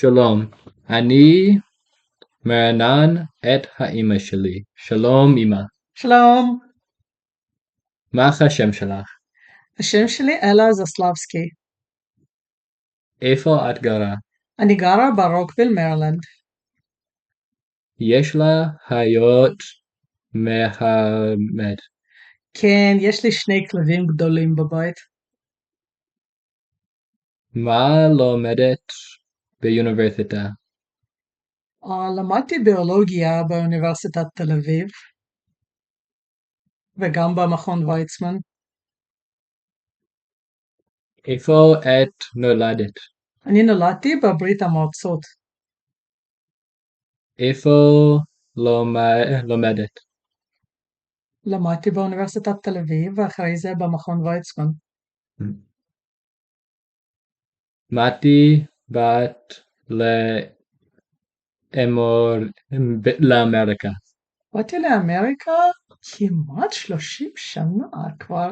שלום, אני מרנן את האמא שלי. שלום אמא. שלום, מה השם שלך? השם שלי אלה זסלבסקי. איפה את גרה? אני גרה ברוקוויל, מרילנד. יש לה היות מהמת. כן, יש לי שני כלבים גדולים בבית. מה לומדת באוניברסיטה? למדתי ביולוגיה באוניברסיטת תל אביב, וגם במכון ויצמן. איפה את נולדת? אני נולדתי בברית המועצות. איפה לומדת? למדתי באוניברסיטת תל אביב, ואחרי זה במכון ויצמן. מתי באת לאמריקה? באתי לאמריקה כמעט 30 שנה, כבר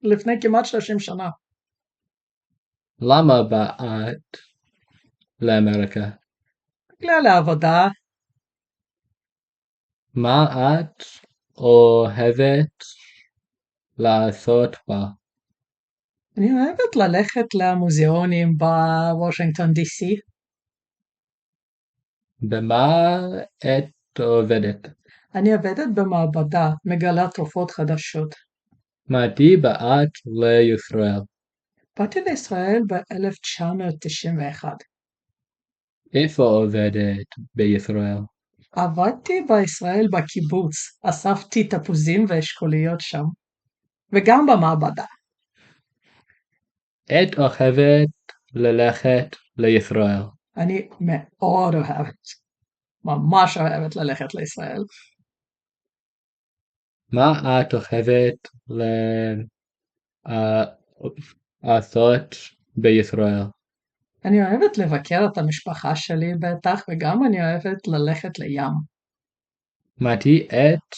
לפני כמעט 30 שנה. למה באת לאמריקה? בגלל העבודה. מה את אוהבת לעשות בה? אני אוהבת ללכת למוזיאונים בוושינגטון די.סי. במה את עובדת? אני עובדת במעבדה, מגלה תרופות חדשות. מתי באת לישראל? באתי לישראל ב-1991. איפה עובדת בישראל? עבדתי בישראל בקיבוץ, אספתי תפוזים ואשכוליות שם, וגם במעבדה. את אוהבת ללכת לישראל. אני מאוד אוהבת, ממש אוהבת ללכת לישראל. מה את אוהבת לעשות בישראל? אני אוהבת לבקר את המשפחה שלי בטח, וגם אני אוהבת ללכת לים. מתי את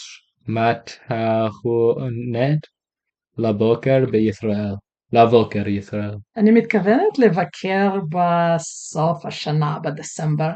מתכוננת לבוקר ישראל? אני מתכוונת לבקר בסוף השנה, בדצמבר.